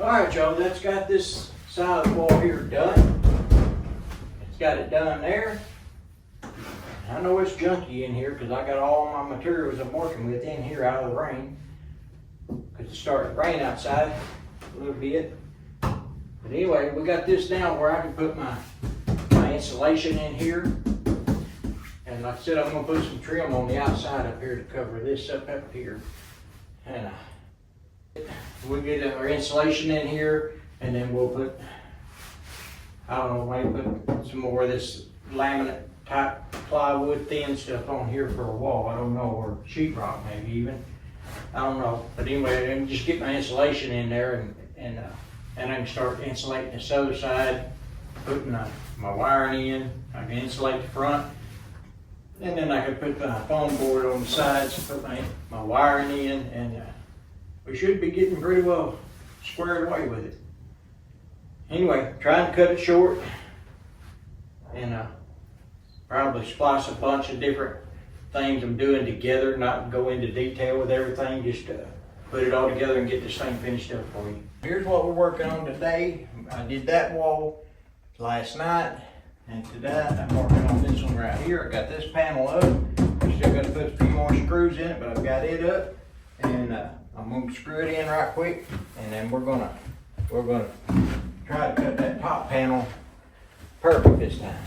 Alright y'all, that's got this side of the wall here done. It's got it done there. I know it's junky in here because I got all my materials I'm working with in here out of the rain. Because it's starting to rain outside a little bit. But anyway, we got this down where I can put my insulation in here. And like I said, I'm going to put some trim on the outside up here to cover this up here. And we'll get our insulation in here, and then we'll put, I don't know, maybe put some more of this laminate type plywood thin stuff on here for a wall. I don't know, or sheetrock maybe even. I don't know. But anyway, I can just get my insulation in there, and I can start insulating this other side, putting my wiring in. I can insulate the front, and then I can put my foam board on the sides, put my wiring in, and we should be getting pretty well squared away with it. Anyway, trying to cut it short, and probably splice a bunch of different things I'm doing together, not go into detail with everything, just put it all together and get this thing finished up for you. Here's what we're working on today. I did that wall last night, and today I'm working on this one right here. I got this panel up. I still got to put a few more screws in it, but I've got it up, and I'm gonna screw it in right quick, and then we're gonna try to cut that top panel perfect this time.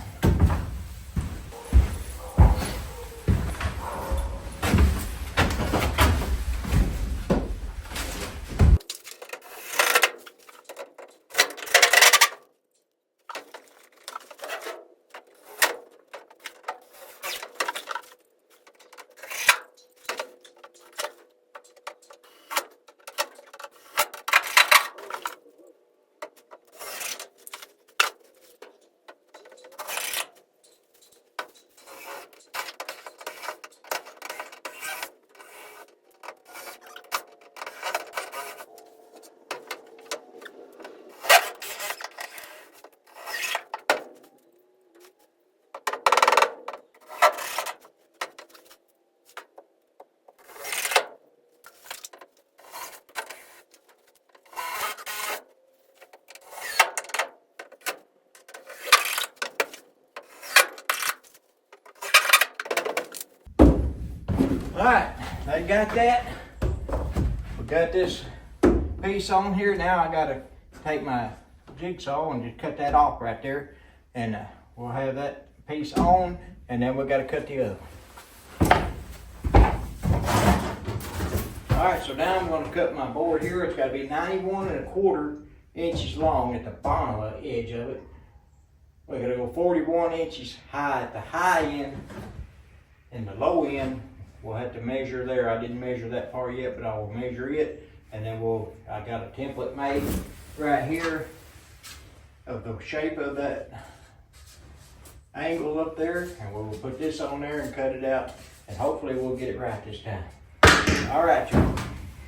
Alright, I got that. We got this piece on here. Now I gotta take my jigsaw and just cut that off right there. And we'll have that piece on, and then we gotta cut the other one. Alright, so now I'm gonna cut my board here. It's gotta be 91 1/4 inches long at the bottom of the edge of it. We're gonna go 41 inches high at the high end, and the low end we'll have to measure there. I didn't measure that far yet, but I will measure it, and then I got a template made right here of the shape of that angle up there, and we'll put this on there and cut it out, and hopefully we'll get it right this time. All right, y'all,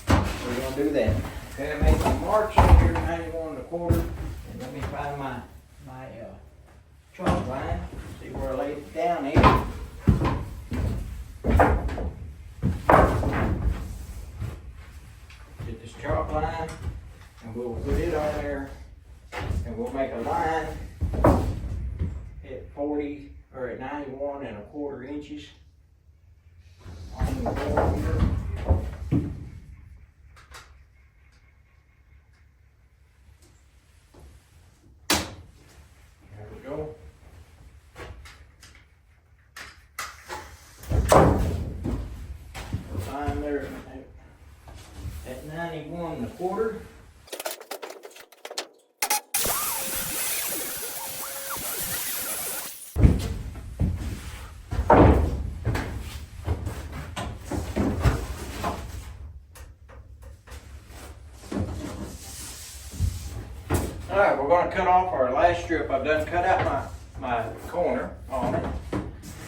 we're gonna do that. Okay, I made some marks on here, 91 1/4, and let me find my chalk line, see where I laid it down here. Get this chalk line, and we'll put it on there, and we'll make a line at 40 or at 91 1/4 inches on the board here. There we go. Line there at 91 1/4. All right, we're going to cut off our last strip. I've done cut out my corner on it.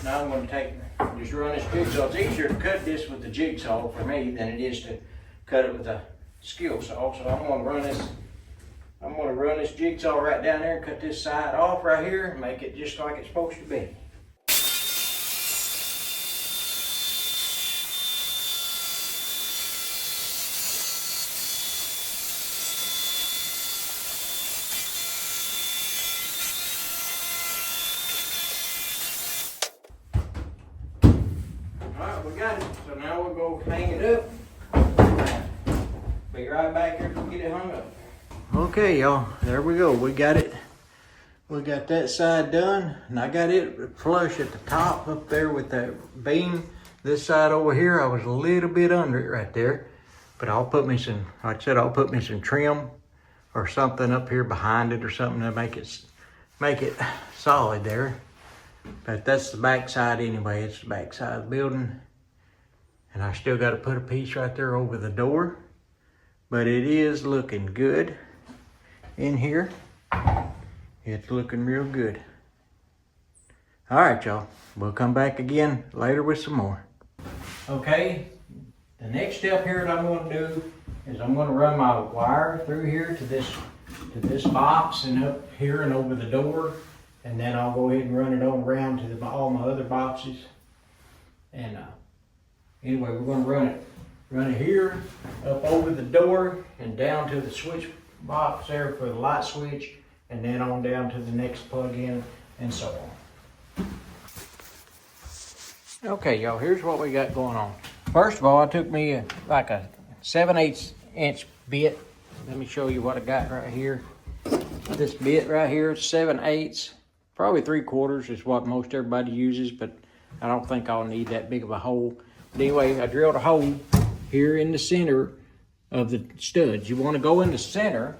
Now I'm going to just run this jigsaw. It's easier to cut this with the jigsaw for me than it is to cut it with a skill saw. So I'm going to run this jigsaw right down there and cut this side off right here and make it just like it's supposed to be. hung up. Okay, y'all, there we go. We got it. We got that side done, and I got it flush at the top up there with that beam. This side over here, I was a little bit under it right there, but I'll put me some, like I said, I'll put me some trim or something up here behind it or something to make it solid there. But that's the back side anyway. It's the back side of the building. And I still got to put a piece right there over the door. But it is looking good in here. It's looking real good. All right, y'all. We'll come back again later with some more. Okay, the next step here that I'm going to do is I'm going to run my wire through here to this box and up here and over the door. And then I'll go ahead and run it on around to all my other boxes. And anyway, we're going to run it here, up over the door, and down to the switch box there for the light switch, and then on down to the next plug-in, and so on. Okay, y'all, here's what we got going on. First of all, it took me like a 7/8 inch bit. Let me show you what I got right here. This bit right here, 7/8. Probably 3/4 is what most everybody uses, but I don't think I'll need that big of a hole. But anyway, I drilled a hole here in the center of the studs. You want to go in the center.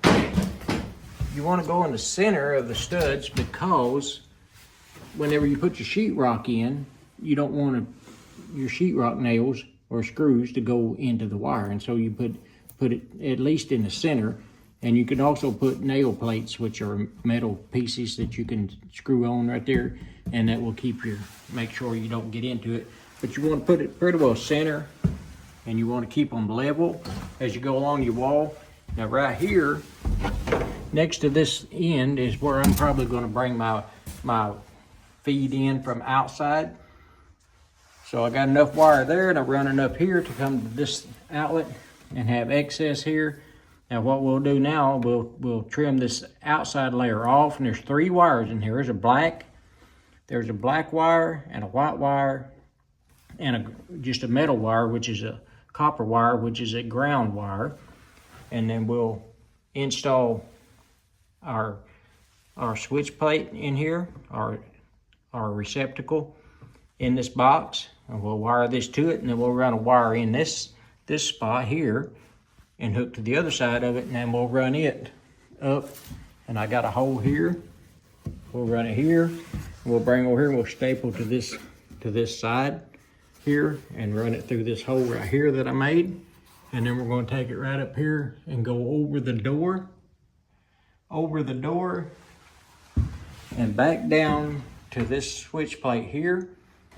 You want to go in the center of the studs because whenever you put your sheetrock in, you don't want your sheetrock nails or screws to go into the wire, and so you put it at least in the center. And you can also put nail plates, which are metal pieces that you can screw on right there, and that will make sure you don't get into it. But you want to put it pretty well center, and you want to keep them level as you go along your wall. Now right here, next to this end is where I'm probably going to bring my feed in from outside. So I got enough wire there, and I'm running up here to come to this outlet and have excess here. Now what we'll do now, we'll trim this outside layer off, and there's 3 wires in here. There's a black wire and a white wire and just a metal wire, which is a copper wire, which is a ground wire. And then we'll install our switch plate in here, our receptacle in this box, and we'll wire this to it, and then we'll run a wire in this spot here and hook to the other side of it, and then we'll run it up. And I got a hole here. We'll run it here. We'll bring over here and we'll staple to this side here and run it through this hole right here that I made. And then we're going to take it right up here and go over the door, and back down to this switch plate here.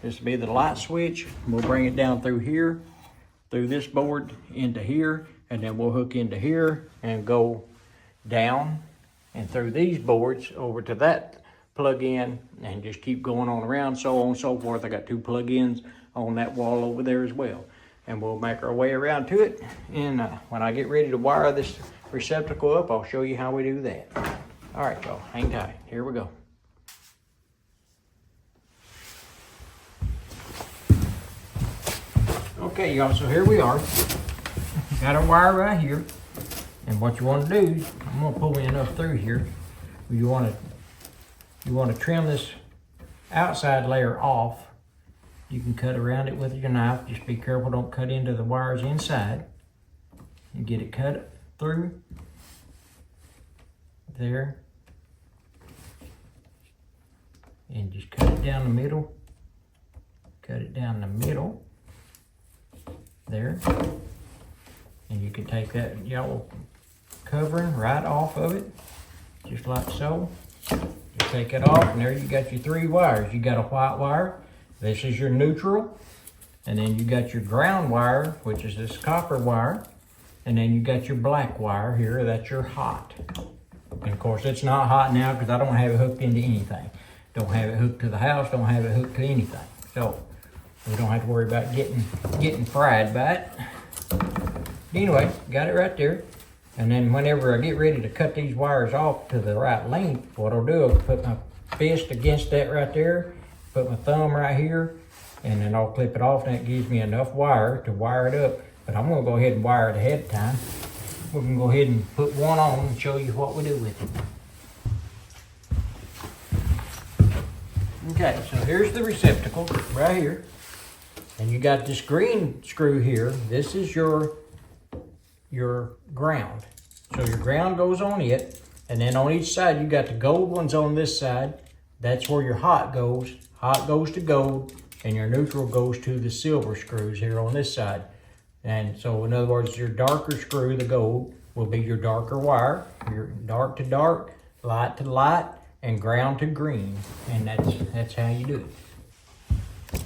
This will be the light switch. We'll bring it down through here, through this board into here, and then we'll hook into here and go down and through these boards over to that plug-in, and just keep going on around, so on and so forth. I got 2 plug-ins on that wall over there as well. And we'll make our way around to it. And when I get ready to wire this receptacle up, I'll show you how we do that. All right, y'all, hang tight. Here we go. Okay, y'all, so here we are. Got our wire right here. And what you want to do, I'm going to pull enough through here. You want to trim this outside layer off. You can cut around it with your knife. Just be careful, don't cut into the wires inside. And get it cut through there. And just cut it down the middle. Cut it down the middle. There. And you can take that yellow covering right off of it, just like so. You take it off, and there you got your 3 wires. You got a white wire. This is your neutral. And then you got your ground wire, which is this copper wire. And then you got your black wire here, that's your hot. And of course it's not hot now because I don't have it hooked into anything. Don't have it hooked to the house, don't have it hooked to anything. So we don't have to worry about getting fried by it. Anyway, got it right there. And then whenever I get ready to cut these wires off to the right length, what I'll do is put my fist against that right there, put my thumb right here, and then I'll clip it off, and that gives me enough wire to wire it up. But I'm gonna go ahead and wire it ahead of time. we're gonna go ahead and put one on and show you what we do with it. Okay, so here's the receptacle right here. And you got this green screw here. This is your ground. So your ground goes on it. And then on each side, you got the gold ones on this side. That's where your hot goes. Hot goes to gold. And your neutral goes to the silver screws here on this side. And so in other words, your darker screw, the gold, will be your darker wire. Your dark to dark, light to light, and ground to green. And that's how you do it.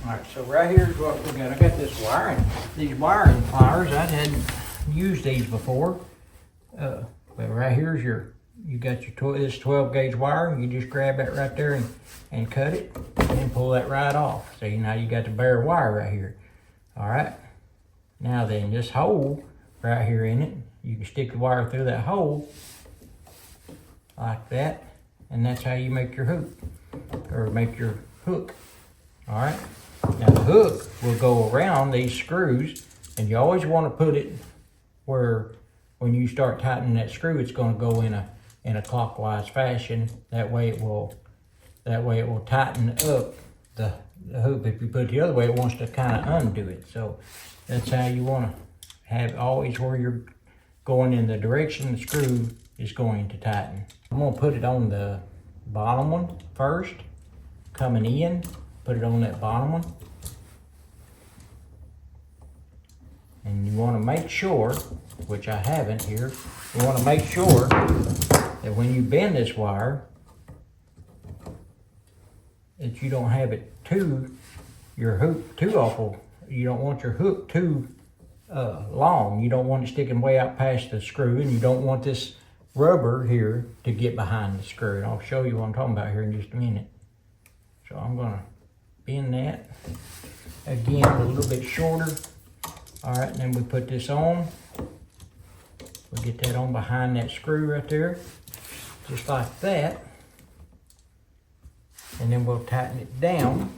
All right, so right here is what we got. I got this wiring, these wiring pliers. I hadn't used these before. But right here's you got this 12 gauge wire. You just grab that right there and cut it and pull that right off. So now you got the bare wire right here. All right. Now then, this hole right here in it, you can stick the wire through that hole like that. And that's how you make your hook, or make your hook. All right. Now the hook will go around these screws, and you always want to put it where when you start tightening that screw, it's going to go in a clockwise fashion. That way it will tighten up the hoop. If you put it the other way, it wants to kind of undo it. So that's how you want to have always where you're going in the direction the screw is going to tighten. I'm going to put it on the bottom one first, coming in, put it on that bottom one. And you want to make sure, which I haven't here, you want to make sure that when you bend this wire, that you don't have it your hook too awful. You don't want your hook too long. You don't want it sticking way out past the screw, and you don't want this rubber here to get behind the screw. And I'll show you what I'm talking about here in just a minute. So I'm gonna bend that again a little bit shorter. All right, and then we put this on. We'll get that on behind that screw right there, just like that. And then we'll tighten it down.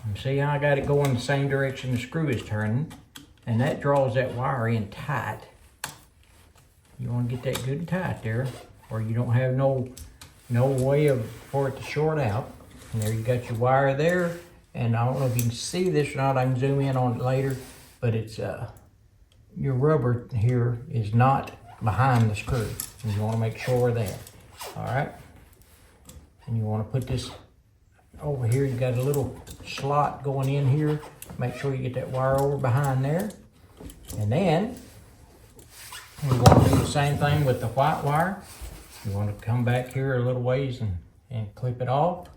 And see how I got it going the same direction the screw is turning, and that draws that wire in tight. You want to get that good and tight there, or you don't have no way for it to short out. And there you got your wire there, and I don't know if you can see this or not. I can zoom in on it later, but it's your rubber here is not behind the screw, and you want to make sure of that. All right, and you want to put this over here. You got a little slot going in here. Make sure you get that wire over behind there. And then we want to do the same thing with the white wire. You want to come back here a little ways and clip it off.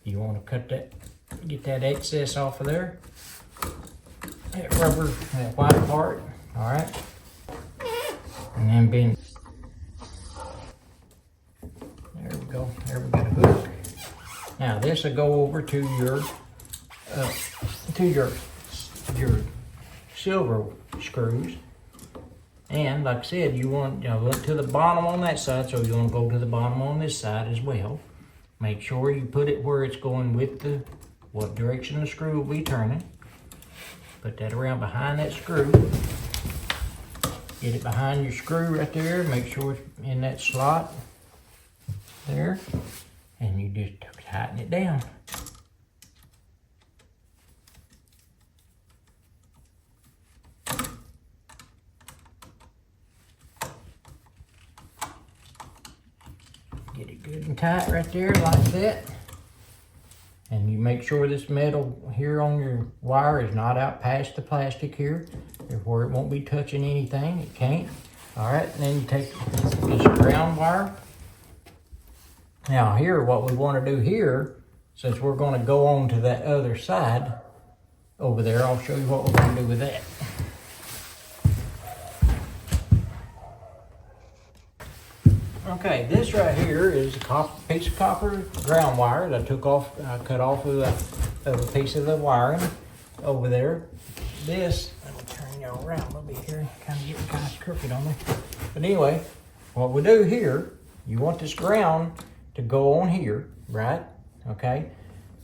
You want to cut that, get that excess off of there. That rubber, that white part. All right. And then bend. There we go. There we got a hook. Now this will go over to your silver screws. And like I said, you want to look to the bottom on that side, so you want to go to the bottom on this side as well. Make sure you put it where it's going with what direction the screw will be turning. Put that around behind that screw. Get it behind your screw right there. Make sure it's in that slot there. And you just tighten it down. Get it good and tight right there like that. And you make sure this metal here on your wire is not out past the plastic here, where it won't be touching anything. It can't. All right, and then you take this ground wire. Now here, what we want to do here, since we're going to go on to that other side over there, I'll show you what we're going to do with that. Okay, this right here is a piece of copper ground wire that I cut off of a piece of the wiring over there. This, let me turn y'all around a little bit here, kind of crooked on me. But anyway, what we do here, you want this ground to go on here, right? Okay,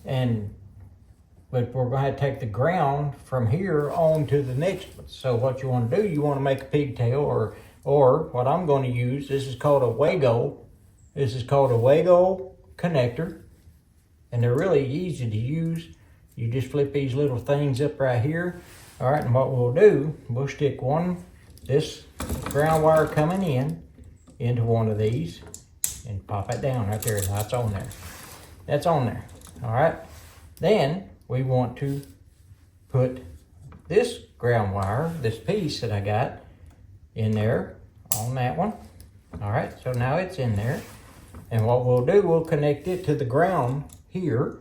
but we're going to have to take the ground from here on to the next one. So what you want to do, you want to make a pigtail, or what I'm going to use, this is called a Wago. This is called a Wago connector, and they're really easy to use. You just flip these little things up right here. All right, and what we'll do, we'll stick this ground wire coming into one of these and pop it down right there. That's on there. That's on there. All right. Then we want to put this ground wire, this piece that I got in there on that one. All right, so now it's in there. And what we'll do, we'll connect it to the ground here.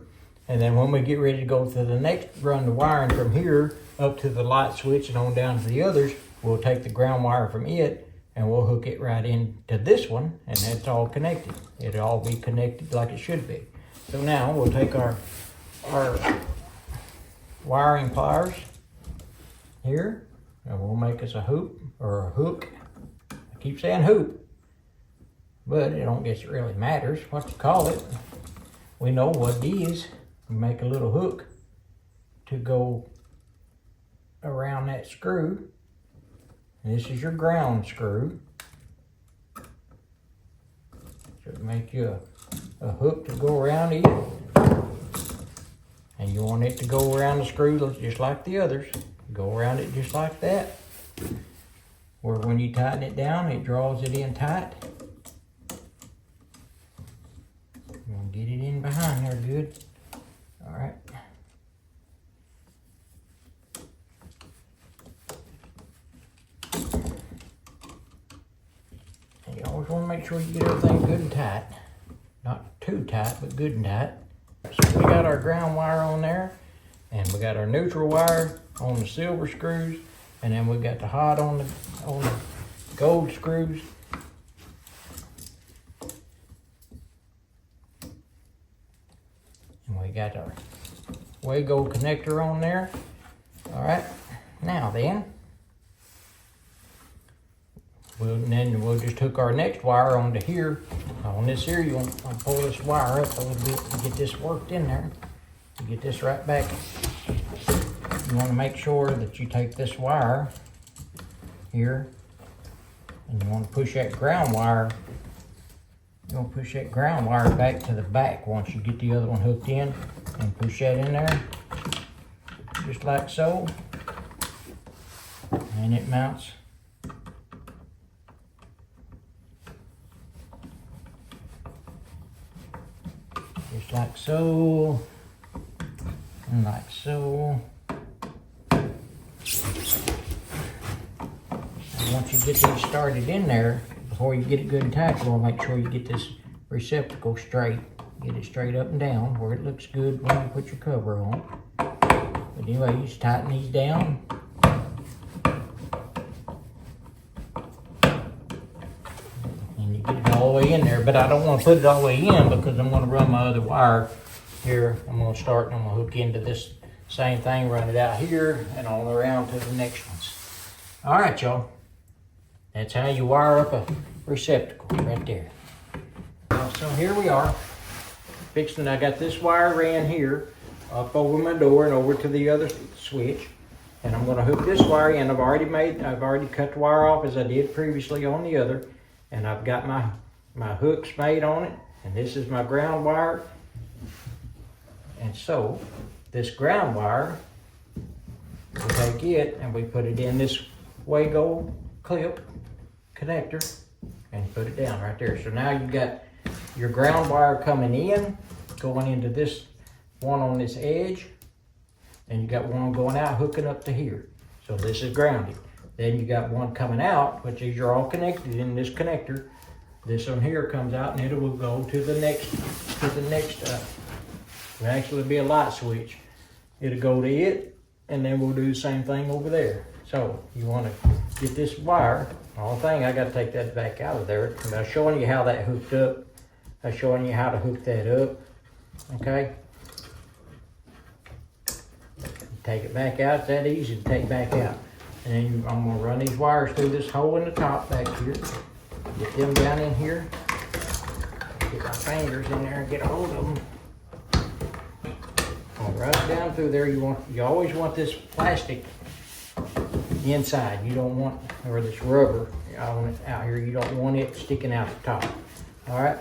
And then when we get ready to go to the next run the wiring from here up to the light switch and on down to the others, we'll take the ground wire from it and we'll hook it right into this one, and that's all connected. It'll all be connected like it should be. So now we'll take our wiring pliers here, and we'll make us a hoop or a hook. I keep saying hoop, but it don't guess it really matters what you call it. We know what it is. We make a little hook to go around that screw. And this is your ground screw. So make you a hook to go around it. And you want it to go around the screw just like the others. Go around it just like that. Where when you tighten it down, it draws it in tight. You want to get it in behind there good. All right. And you always want to make sure you get everything good and tight. Not too tight, but good and tight. So we got our ground wire on there, and we got our neutral wire on the silver screws, and then we got the hot on the gold screws. And we got our Wago connector on there. All right, now then, we'll just hook our next wire onto here. On this here, you want to pull this wire up a little bit to get this worked in there. To get this right back. You want to make sure that you take this wire here, and you want to push that ground wire. You want to push that ground wire back to the back once you get the other one hooked in, and push that in there, just like so. And it mounts. Just like so, and like so. And once you get these started in there, before you get it good and tight, you want to make sure you get this receptacle straight. Get it straight up and down where it looks good when you put your cover on. But anyway, you just tighten these down. And you get it all the way in there, but I don't want to put it all the way in because I'm going to run my other wire here. I'm going to start and I'm going to hook into this same thing, run it out here and on around to the next ones. All right, y'all. That's how you wire up a receptacle right there. So here we are. Fixing, I got this wire ran here up over my door and over to the other switch. And I'm going to hook this wire in. I've already cut the wire off as I did previously on the other. And I've got my hooks made on it. And this is my ground wire. And so this ground wire, we take it and we put it in this Wago clip connector and put it down right there. So now you've got your ground wire coming in, going into this one on this edge, and you got one going out hooking up to here. So this is grounded. Then you got one coming out, which these are all connected in this connector. This one here comes out and it will go to the next, will actually be a light switch. It'll go to it, and then we'll do the same thing over there. So you want to get this wire. The only thing, I got to take that back out of there. And I'm showing you how that hooked up. I'm showing you how to hook that up. Okay. Take it back out. It's that easy to take back out. And then I'm going to run these wires through this hole in the top back here. Get them down in here. Get my fingers in there and get a hold of them. Right down through there, you always want this plastic inside. You don't want, or this rubber out here, you don't want it sticking out the top. All right,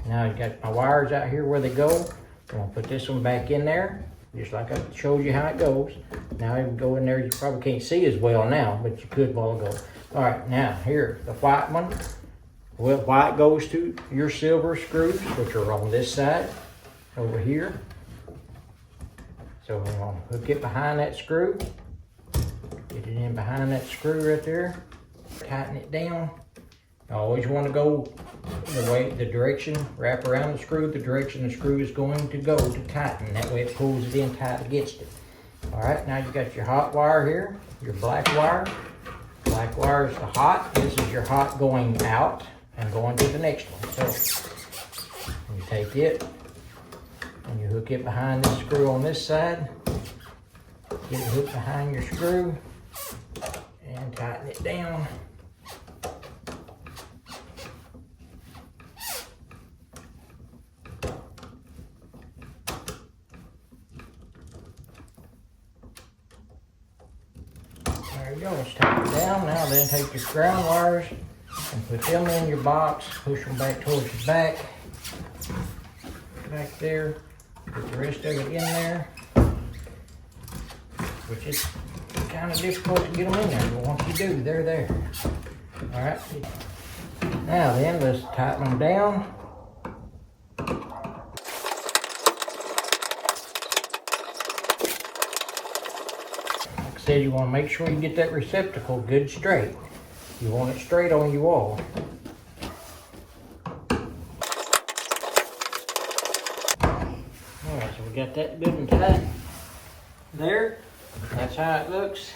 now you got my wires out here where they go. I'm gonna put this one back in there, just like I showed you how it goes. Now you go in there, you probably can't see as well now, but you could while ago. All right, now here, the white one. Well, white goes to your silver screws, which are on this side, over here. So we're gonna hook it behind that screw. Get it in behind that screw right there. Tighten it down. I always want to go the direction, wrap around the screw, the direction the screw is going to go to tighten. That way it pulls it in tight against it. All right, now you got your hot wire here, your black wire. Black wire is the hot. This is your hot going out and going to the next one. So you take it and you hook it behind this screw on this side. Get it hooked behind your screw and tighten it down. There you go, let's tighten it down. Now then take your ground wires and put them in your box. Push them back towards your back. Back there. Put the rest of it in there. Which is kind of difficult to get them in there, but once you do, they're there. All right. Now then, let's tighten them down. Like I said, you want to make sure you get that receptacle good straight. You want it straight on your wall. All right, so we got that good and tight there. That's how it looks.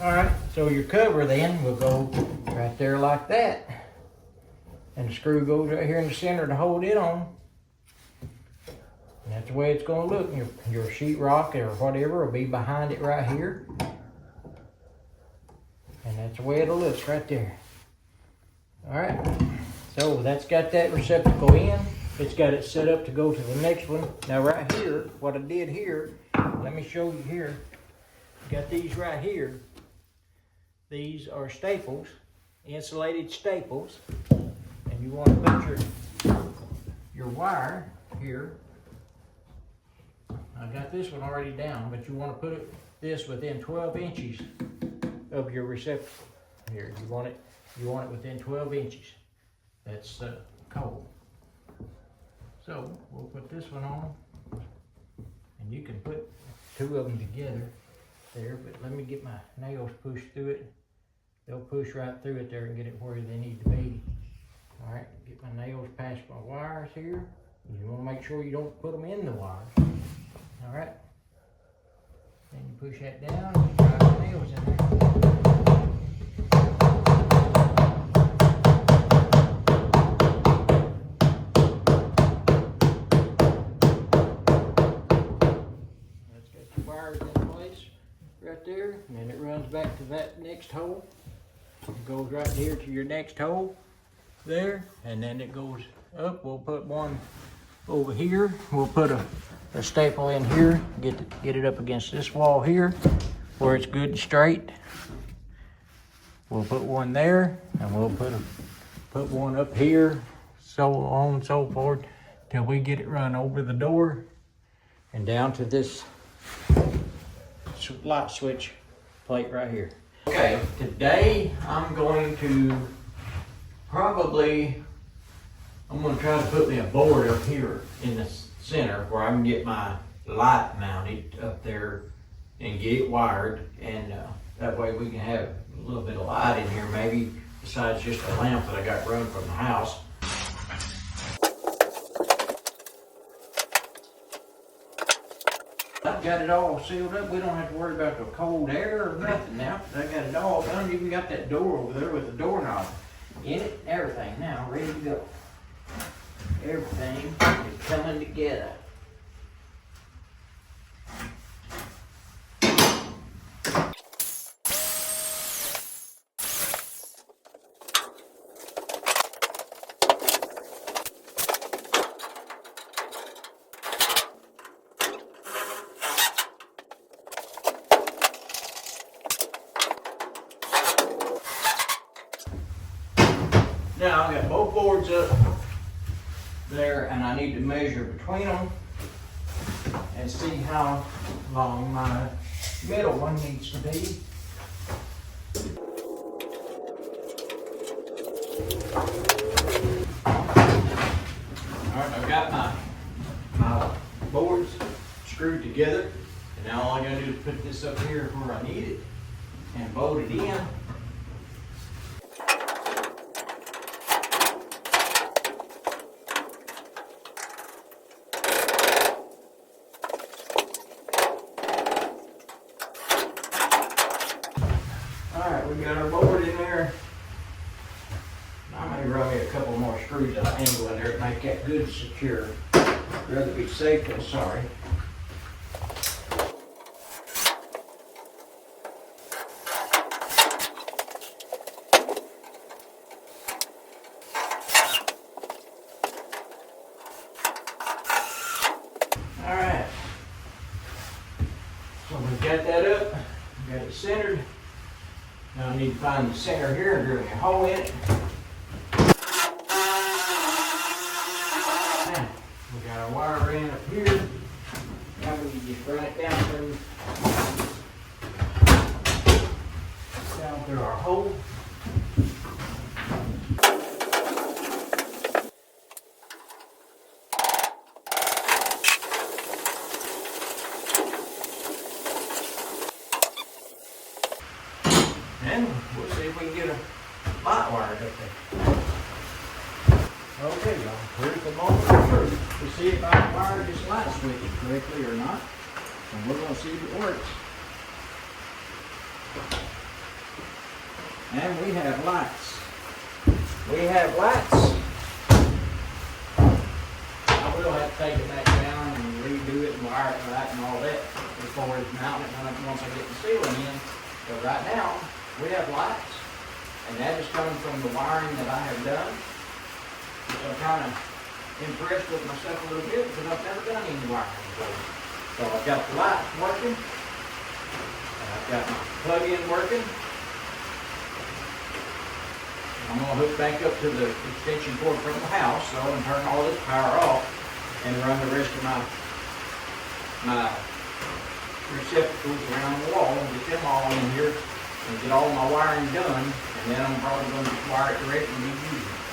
All right, so your cover then will go right there like that. And the screw goes right here in the center to hold it on. And that's the way it's gonna look. Your sheetrock or whatever will be behind it right here. And that's the way it'll look right there. All right, so that's got that receptacle in. It's got it set up to go to the next one. Now right here, what I did here, let me show you here. Got these right here. These are staples, insulated staples. And you want to put your wire here. I got this one already down, but you want to put this within 12 inches of your receptacle. Here, you want it within 12 inches. That's cold. So we'll put this one on, and you can put two of them together there, but let me get my nails pushed through it. They'll push right through it there and get it where they need to be. All right, get my nails past my wires here. You want to make sure you don't put them in the wires. All right, then you push that down and drive the nails in there. Wires in place right there, and then it runs back to that next hole. It goes right here to your next hole there, and then it goes up. We'll put one over here. We'll put a staple in here, get it up against this wall here where it's good and straight. We'll put one there, and we'll put one up here, so on and so forth, till we get it run over the door and down to this light switch plate right here. Okay, today I'm going to try to put me a board up here in the center where I can get my light mounted up there and get it wired, and that way we can have a little bit of light in here, maybe besides just a lamp that I got run from the house. I've got it all sealed up. We don't have to worry about the cold air or nothing now. I got it all done. Even got that door over there with the doorknob in it and everything now, ready to go. Everything is coming together. Now I've got both boards up there and I need to measure between them and see how long my middle one needs to be. Alright, I've got my boards screwed together, and now all I gotta do is put this up here where I need it and bolt it in. Alright, we got our board in there. I may run me a couple more screws at an angle in there to make that good and secure. I'd rather be safe than sorry. Alright. So we've got that up, got it centered. Now I need to find the center here and drill a hole in it. Now, we got our wire in up here. Now we can just run it down through our hole. And we'll see if we can get a light wire up there. Okay, y'all, here's the moment of truth to see if I can wire this light switch correctly or not. And we're going to see if it works. And we have lights. We have lights. I will have to take it back down and redo it and wire it right and all that before it's mounted once I get the ceiling in. But right now, we have lights, and that is coming from the wiring that I have done. So I'm kind of impressed with myself a little bit because I've never done any wiring before. So I've got the lights working, and I've got my plug-in working. I'm going to hook back up to the extension cord from the house, so and turn all this power off and run the rest of my receptacles around the wall and get them all in here and get all my wiring done, and then I'm probably going to just wire it directly and be using it.